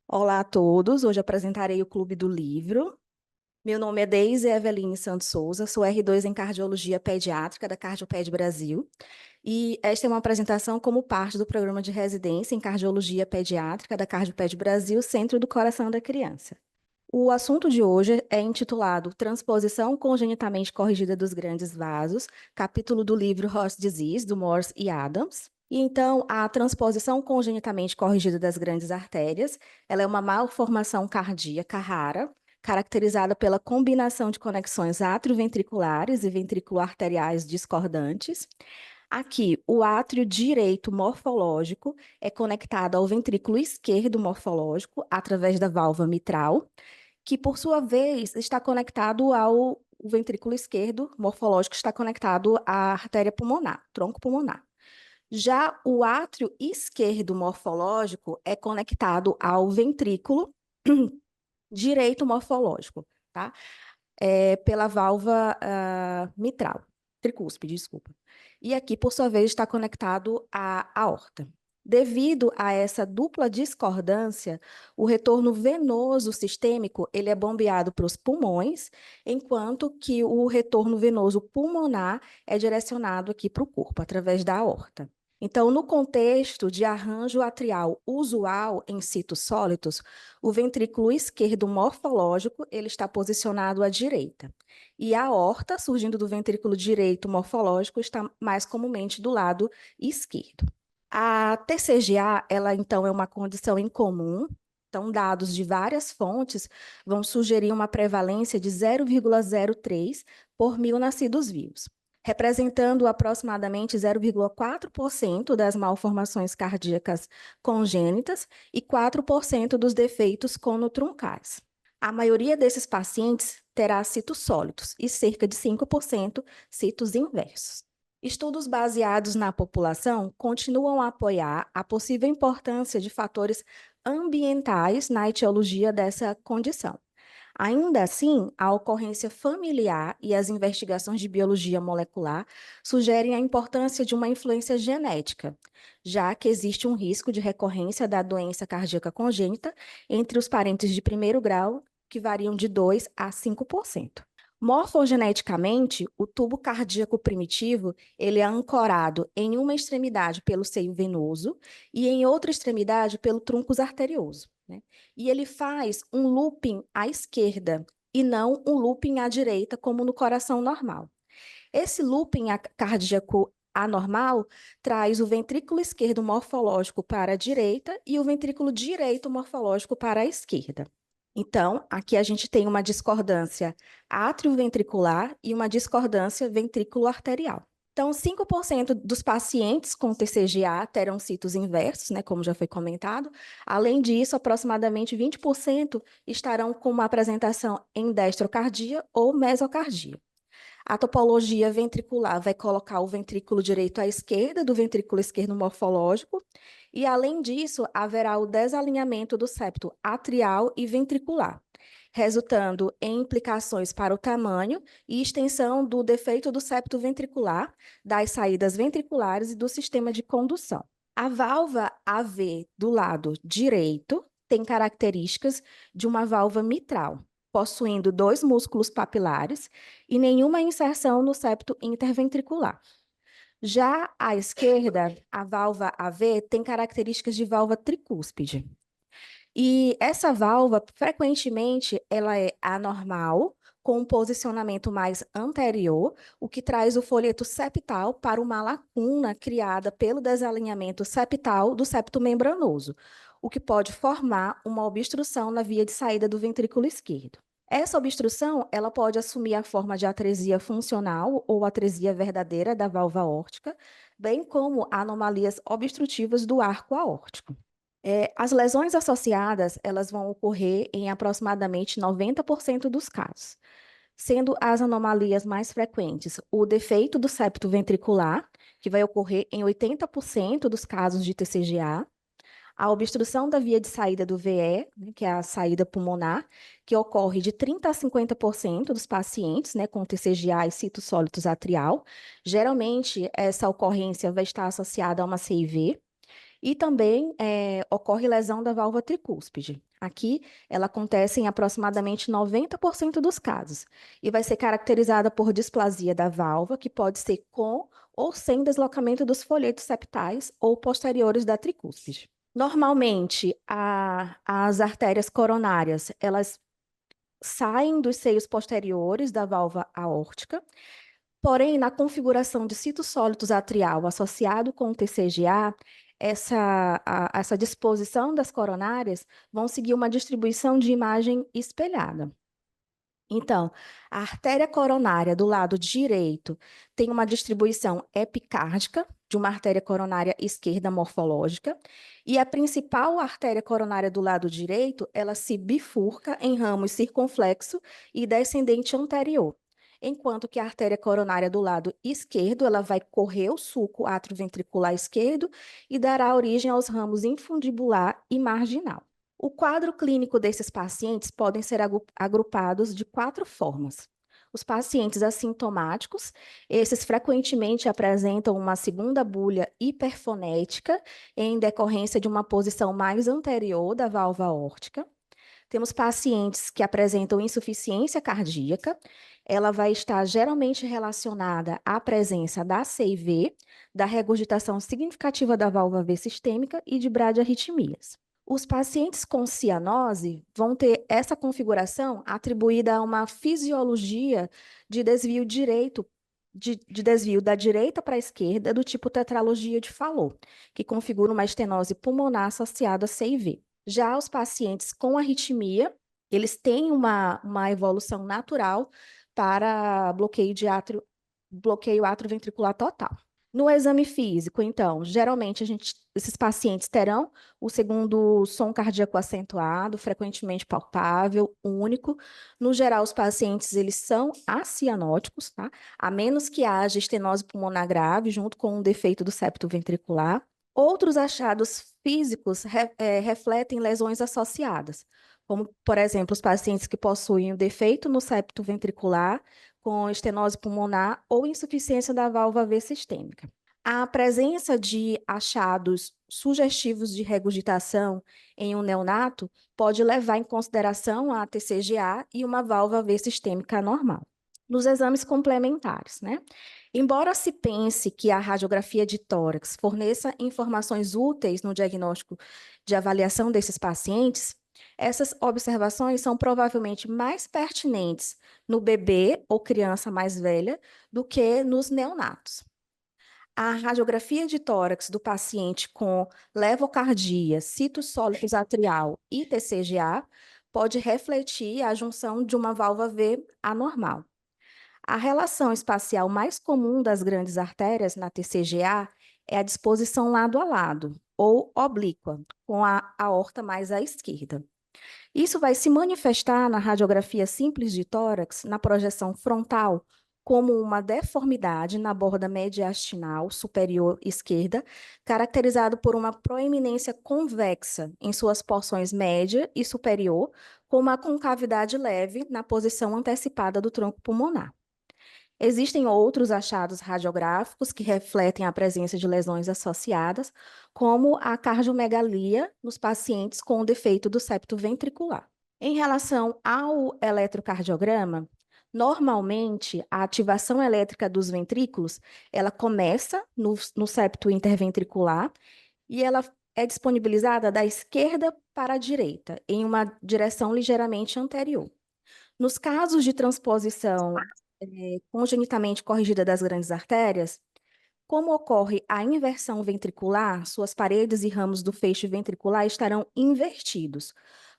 Olá a todos, hoje apresentarei o Clube do Livro. Meu nome é Deise Eveline Santos Souza, sou R2 em Cardiologia Pediátrica da Cardioped Brasil, e esta é uma apresentação como parte do programa de residência em Cardiologia Pediátrica da Cardioped Brasil, Centro do Coração da Criança. O assunto de hoje é intitulado Transposição congenitamente corrigida dos grandes vasos, capítulo do livro Horse Disease, do Morse e Adams. E então, a transposição congenitamente corrigida das grandes artérias, ela é uma malformação cardíaca rara, caracterizada pela combinação de conexões atrioventriculares e ventriculo-arteriais discordantes. Aqui, o átrio direito morfológico é conectado ao ventrículo esquerdo morfológico através da válvula mitral, que, por sua vez, está conectado ao o ventrículo esquerdo morfológico, está conectado à artéria pulmonar, tronco pulmonar. Já o átrio esquerdo morfológico é conectado ao ventrículo direito morfológico, tá? Pela válvula mitral, tricúspide, desculpa. E aqui, por sua vez, está conectado à aorta. Devido a essa dupla discordância, o retorno venoso sistêmico ele é bombeado para os pulmões, enquanto que o retorno venoso pulmonar é direcionado aqui para o corpo, através da aorta. Então, no contexto de arranjo atrial usual em sitos sólidos, o ventrículo esquerdo morfológico ele está posicionado à direita. E a aorta, surgindo do ventrículo direito morfológico, está mais comumente do lado esquerdo. A TCGA, ela então é uma condição incomum. Então, dados de várias fontes vão sugerir uma prevalência de 0,03 por mil nascidos vivos, representando aproximadamente 0,4% das malformações cardíacas congênitas e 4% dos defeitos conotroncais. A maioria desses pacientes terá citos sólidos e cerca de 5% citos inversos. Estudos baseados na população continuam a apoiar a possível importância de fatores ambientais na etiologia dessa condição. Ainda assim, a ocorrência familiar e as investigações de biologia molecular sugerem a importância de uma influência genética, já que existe um risco de recorrência da doença cardíaca congênita entre os parentes de primeiro grau, que variam de 2 a 5%. Morfogeneticamente, o tubo cardíaco primitivo ele é ancorado em uma extremidade pelo seio venoso e em outra extremidade pelo trunco arterioso, né? E ele faz um looping à esquerda e não um looping à direita, como no coração normal. Esse looping cardíaco anormal traz o ventrículo esquerdo morfológico para a direita e o ventrículo direito morfológico para a esquerda. Então, aqui a gente tem uma discordância atrioventricular e uma discordância ventrículo-arterial. Então, 5% dos pacientes com TCGA terão citos inversos, né, como já foi comentado. Além disso, aproximadamente 20% estarão com uma apresentação em destrocardia ou mesocardia. A topologia ventricular vai colocar o ventrículo direito à esquerda do ventrículo esquerdo morfológico, e, além disso, haverá o desalinhamento do septo atrial e ventricular, resultando em implicações para o tamanho e extensão do defeito do septo ventricular, das saídas ventriculares e do sistema de condução. A válvula AV do lado direito tem características de uma válvula mitral, possuindo 2 músculos papilares e nenhuma inserção no septo interventricular. Já à esquerda, a válvula AV tem características de válvula tricúspide. E essa válvula, frequentemente, ela é anormal, com um posicionamento mais anterior, o que traz o folheto septal para uma lacuna criada pelo desalinhamento septal do septo membranoso, o que pode formar uma obstrução na via de saída do ventrículo esquerdo. Essa obstrução, ela pode assumir a forma de atresia funcional ou atresia verdadeira da válvula aórtica, bem como anomalias obstrutivas do arco aórtico. As lesões associadas, elas vão ocorrer em aproximadamente 90% dos casos, sendo as anomalias mais frequentes o defeito do septo ventricular, que vai ocorrer em 80% dos casos de TCGA, a obstrução da via de saída do VE, né, que é a saída pulmonar, que ocorre de 30% a 50% dos pacientes, né, com TCGA e citos sólidos atrial. Geralmente, essa ocorrência vai estar associada a uma CIV. E também ocorre lesão da válvula tricúspide. Aqui, ela acontece em aproximadamente 90% dos casos e vai ser caracterizada por displasia da válvula, que pode ser com ou sem deslocamento dos folhetos septais ou posteriores da tricúspide. Normalmente, as artérias coronárias, elas saem dos seios posteriores da válvula aórtica. Porém, na configuração de citosólitos atrial associado com o TCGA, essa disposição das coronárias vão seguir uma distribuição de imagem espelhada. Então, a artéria coronária do lado direito tem uma distribuição epicárdica de uma artéria coronária esquerda morfológica, e a principal artéria coronária do lado direito, ela se bifurca em ramos circunflexo e descendente anterior, enquanto que a artéria coronária do lado esquerdo, ela vai correr o sulco atrioventricular esquerdo e dará origem aos ramos infundibular e marginal. O quadro clínico desses pacientes podem ser agrupados de 4 formas. Os pacientes assintomáticos, esses frequentemente apresentam uma segunda bulha hiperfonética em decorrência de uma posição mais anterior da válvula aórtica. Temos pacientes que apresentam insuficiência cardíaca, ela vai estar geralmente relacionada à presença da CIV, da regurgitação significativa da válvula V sistêmica e de bradiarritmias. Os pacientes com cianose vão ter essa configuração atribuída a uma fisiologia de desvio direito, de desvio da direita para a esquerda, do tipo tetralogia de Fallot, que configura uma estenose pulmonar associada a CIV. Já os pacientes com arritmia, eles têm uma evolução natural para bloqueio atrioventricular total. No exame físico, então, geralmente esses pacientes terão o segundo som cardíaco acentuado, frequentemente palpável, único. No geral, os pacientes eles são acianóticos, tá? A menos que haja estenose pulmonar grave junto com um defeito do septo ventricular. Outros achados físicos refletem lesões associadas, como, por exemplo, os pacientes que possuem um defeito no septo ventricular, com estenose pulmonar ou insuficiência da válvula V sistêmica. A presença de achados sugestivos de regurgitação em um neonato pode levar em consideração a TCGA e uma válvula V sistêmica normal. Nos exames complementares, né? Embora se pense que a radiografia de tórax forneça informações úteis no diagnóstico de avaliação desses pacientes, essas observações são provavelmente mais pertinentes no bebê ou criança mais velha do que nos neonatos. A radiografia de tórax do paciente com levocardia, citosólitos atrial e TCGA pode refletir a junção de uma válvula V anormal. A relação espacial mais comum das grandes artérias na TCGA é a disposição lado a lado, ou oblíqua, com a aorta mais à esquerda. Isso vai se manifestar na radiografia simples de tórax, na projeção frontal, como uma deformidade na borda mediastinal superior esquerda, caracterizado por uma proeminência convexa em suas porções média e superior, com uma concavidade leve na posição antecipada do tronco pulmonar. Existem outros achados radiográficos que refletem a presença de lesões associadas, como a cardiomegalia nos pacientes com defeito do septo ventricular. Em relação ao eletrocardiograma, normalmente a ativação elétrica dos ventrículos, ela começa no septo interventricular e ela é disponibilizada da esquerda para a direita, em uma direção ligeiramente anterior. Nos casos de transposição congenitamente corrigida das grandes artérias, como ocorre a inversão ventricular, suas paredes e ramos do feixe ventricular estarão invertidos.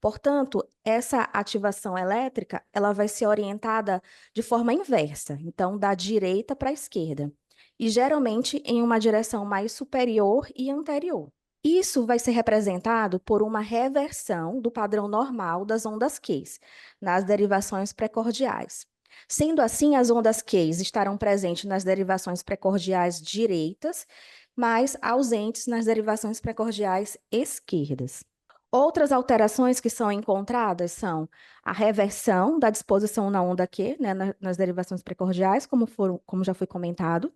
Portanto, essa ativação elétrica, ela vai ser orientada de forma inversa, então da direita para a esquerda, e geralmente em uma direção mais superior e anterior. Isso vai ser representado por uma reversão do padrão normal das ondas Q nas derivações precordiais. Sendo assim, as ondas Q estarão presentes nas derivações precordiais direitas, mas ausentes nas derivações precordiais esquerdas. Outras alterações que são encontradas são a reversão da disposição na onda Q, né, nas derivações precordiais, como já foi comentado,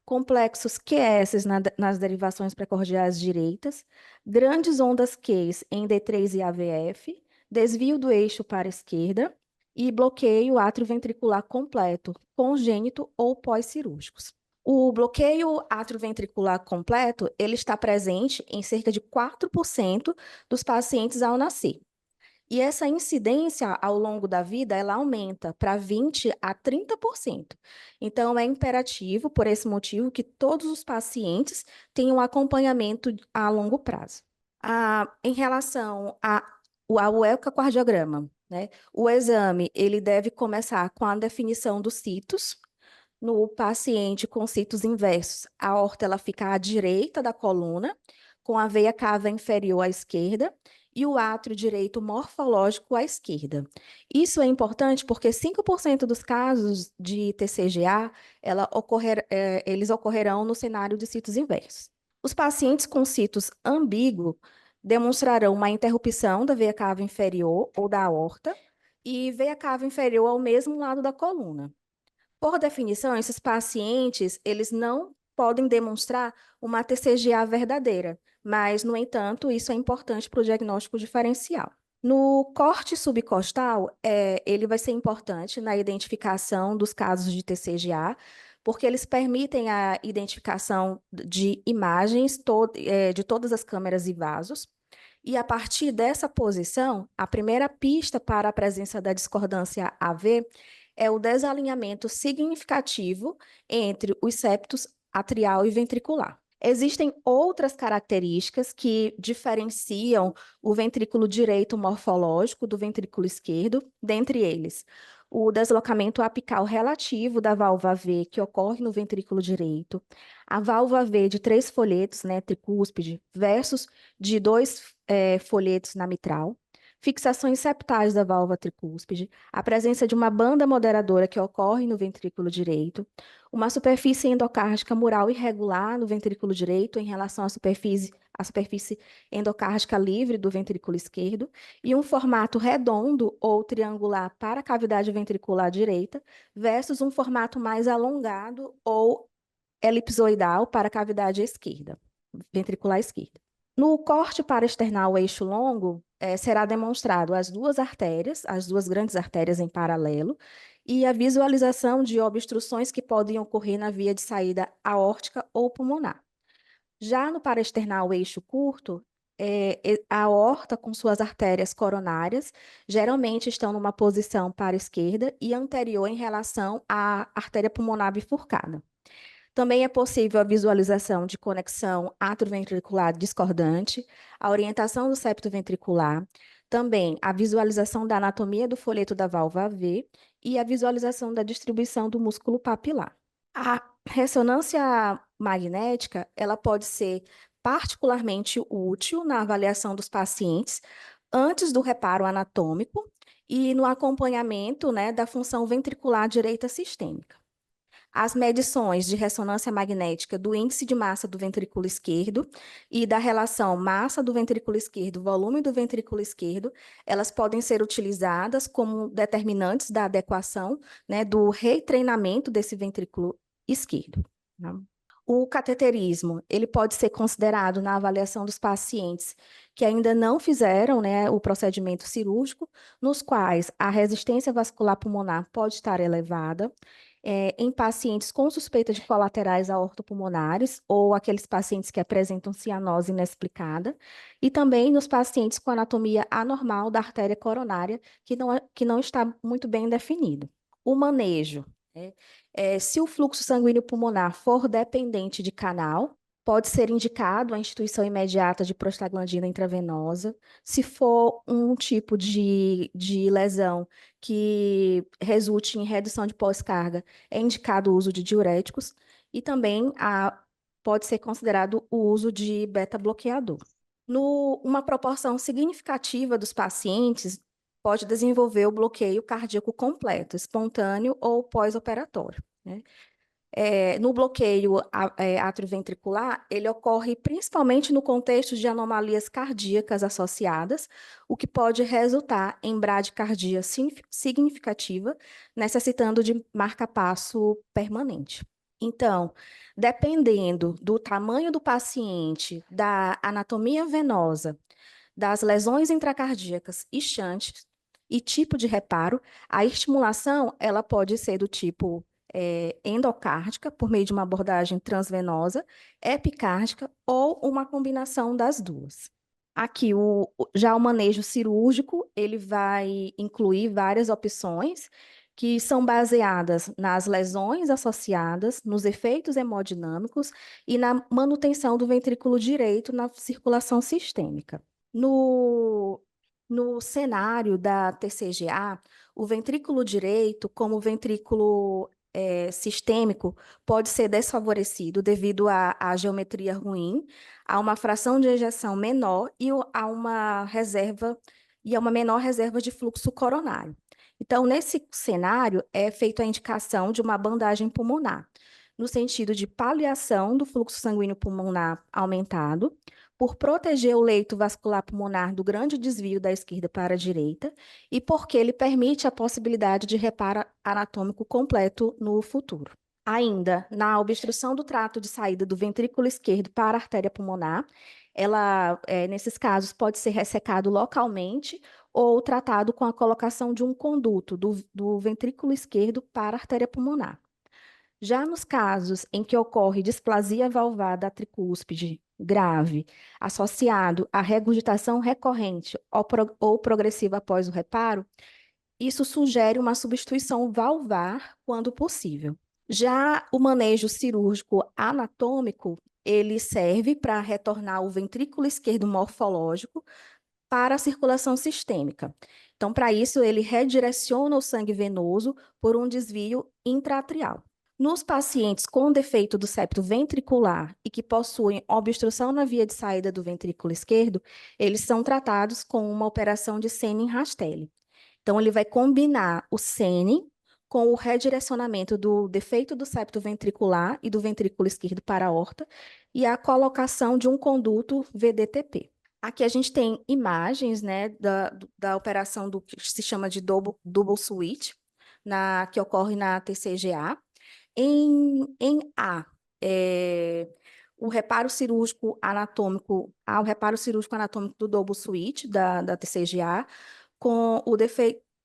complexos QS nas derivações precordiais direitas, grandes ondas Qs em D3 e AVF, desvio do eixo para a esquerda e bloqueio atrioventricular completo, congênito ou pós-cirúrgicos. O bloqueio atrioventricular completo, ele está presente em cerca de 4% dos pacientes ao nascer. E essa incidência ao longo da vida, ela aumenta para 20 a 30%. Então, é imperativo, por esse motivo, que todos os pacientes tenham acompanhamento a longo prazo. Em relação ao ecocardiograma, né? O exame, ele deve começar com a definição dos citos. No paciente com citos inversos, a aorta ela fica à direita da coluna, com a veia cava inferior à esquerda e o átrio direito morfológico à esquerda. Isso é importante porque 5% dos casos de TCGA, eles ocorrerão no cenário de citos inversos. Os pacientes com citos ambíguo demonstrarão uma interrupção da veia cava inferior ou da aorta e veia cava inferior ao mesmo lado da coluna. Por definição, esses pacientes, eles não podem demonstrar uma TCGA verdadeira, mas, no entanto, isso é importante para o diagnóstico diferencial. No corte subcostal, ele vai ser importante na identificação dos casos de TCGA, porque eles permitem a identificação de imagens de todas as câmeras e vasos, e a partir dessa posição, a primeira pista para a presença da discordância AV é o desalinhamento significativo entre os septos atrial e ventricular. Existem outras características que diferenciam o ventrículo direito morfológico do ventrículo esquerdo, dentre eles o deslocamento apical relativo da válvula V, que ocorre no ventrículo direito, a válvula V de 3 folhetos, né, tricúspide, versus de 2 folhetos na mitral, fixações septais da válvula tricúspide, a presença de uma banda moderadora que ocorre no ventrículo direito, uma superfície endocárdica mural irregular no ventrículo direito em relação à superfície endocárdica livre do ventrículo esquerdo e um formato redondo ou triangular para a cavidade ventricular direita versus um formato mais alongado ou elipsoidal para a cavidade esquerda, ventricular esquerda. No corte paraesternal eixo longo, será demonstrado as duas artérias, as duas grandes artérias em paralelo, e a visualização de obstruções que podem ocorrer na via de saída aórtica ou pulmonar. Já no paraesternal eixo curto, a aorta com suas artérias coronárias geralmente estão numa posição para a esquerda e anterior em relação à artéria pulmonar bifurcada. Também é possível a visualização de conexão atrioventricular discordante, a orientação do septo ventricular, também a visualização da anatomia do folheto da válvula V e a visualização da distribuição do músculo papilar. A ressonância magnética, ela pode ser particularmente útil na avaliação dos pacientes antes do reparo anatômico e no acompanhamento, né, da função ventricular direita sistêmica. As medições de ressonância magnética do índice de massa do ventrículo esquerdo e da relação massa do ventrículo esquerdo, volume do ventrículo esquerdo, elas podem ser utilizadas como determinantes da adequação, né, do retreinamento desse ventrículo esquerdo. Né? O cateterismo, ele pode ser considerado na avaliação dos pacientes que ainda não fizeram, né, o procedimento cirúrgico, nos quais a resistência vascular pulmonar pode estar elevada, em pacientes com suspeita de colaterais aortopulmonares ou aqueles pacientes que apresentam cianose inexplicada, e também nos pacientes com anatomia anormal da artéria coronária, que não está muito bem definido. O manejo, né? Se o fluxo sanguíneo pulmonar for dependente de canal, pode ser indicado a instituição imediata de prostaglandina intravenosa. Se for um tipo de lesão que resulte em redução de pós-carga, é indicado o uso de diuréticos e também pode ser considerado o uso de beta-bloqueador. Uma proporção significativa dos pacientes pode desenvolver o bloqueio cardíaco completo, espontâneo ou pós-operatório, né? No bloqueio atrioventricular, ele ocorre principalmente no contexto de anomalias cardíacas associadas, o que pode resultar em bradicardia significativa, necessitando de marca-passo permanente. Então, dependendo do tamanho do paciente, da anatomia venosa, das lesões intracardíacas ixantes e tipo de reparo, a estimulação ela pode ser do tipo endocárdica, por meio de uma abordagem transvenosa, epicárdica ou uma combinação das duas. Aqui, já o manejo cirúrgico, ele vai incluir várias opções que são baseadas nas lesões associadas, nos efeitos hemodinâmicos e na manutenção do ventrículo direito na circulação sistêmica. No cenário da TCGA, o ventrículo direito, como ventrículo sistêmico, pode ser desfavorecido devido à geometria ruim, a uma fração de ejeção menor e a uma reserva e a uma menor reserva de fluxo coronário. Então, nesse cenário, é feita a indicação de uma bandagem pulmonar, no sentido de paliação do fluxo sanguíneo pulmonar aumentado, por proteger o leito vascular pulmonar do grande desvio da esquerda para a direita e porque ele permite a possibilidade de reparo anatômico completo no futuro. Ainda, na obstrução do trato de saída do ventrículo esquerdo para a artéria pulmonar, ela, nesses casos, pode ser ressecado localmente ou tratado com a colocação de um conduto do ventrículo esquerdo para a artéria pulmonar. Já nos casos em que ocorre displasia valvar da tricúspide grave, associado à regurgitação recorrente ou progressiva após o reparo, isso sugere uma substituição valvar quando possível. Já o manejo cirúrgico anatômico, ele serve para retornar o ventrículo esquerdo morfológico para a circulação sistêmica. Então, para isso, ele redireciona o sangue venoso por um desvio intraatrial. Nos pacientes com defeito do septo ventricular e que possuem obstrução na via de saída do ventrículo esquerdo, eles são tratados com uma operação de Senning-Rastelli. Então, ele vai combinar o Senning com o redirecionamento do defeito do septo ventricular e do ventrículo esquerdo para a aorta e a colocação de um conduto VDTP. Aqui a gente tem imagens, né, da operação do que se chama de double switch, que ocorre na TCGA. Em A, o reparo cirúrgico anatômico, há o reparo cirúrgico anatômico do double switch da TCGA, com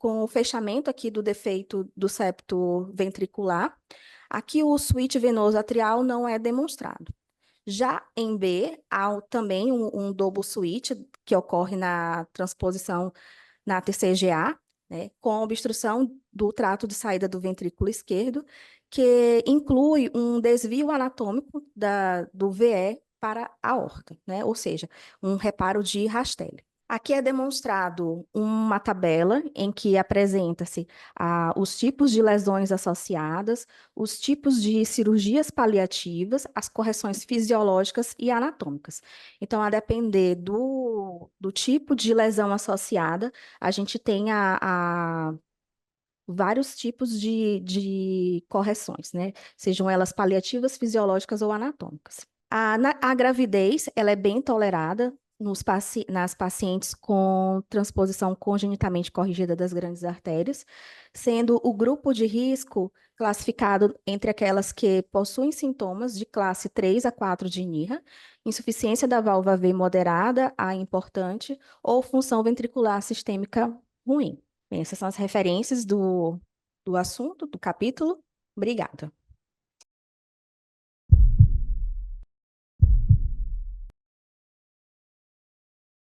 o fechamento aqui do defeito do septo ventricular. Aqui o switch venoso atrial não é demonstrado. Já em B, há também um double switch que ocorre na transposição na TCGA, né, com obstrução do trato de saída do ventrículo esquerdo, que inclui um desvio anatômico do VE para a aorta, né, ou seja, um reparo de Rastelli. Aqui é demonstrado uma tabela em que apresenta-se os tipos de lesões associadas, os tipos de cirurgias paliativas, as correções fisiológicas e anatômicas. Então, a depender do tipo de lesão associada, a gente tem vários tipos de correções, né? Sejam elas paliativas, fisiológicas ou anatômicas. A gravidez, ela é bem tolerada nas pacientes com transposição congenitamente corrigida das grandes artérias, sendo o grupo de risco classificado entre aquelas que possuem sintomas de classe 3 a 4 de NIRA, insuficiência da válvula V moderada a importante ou função ventricular sistêmica ruim. Bem, essas são as referências do assunto, do capítulo. Obrigada.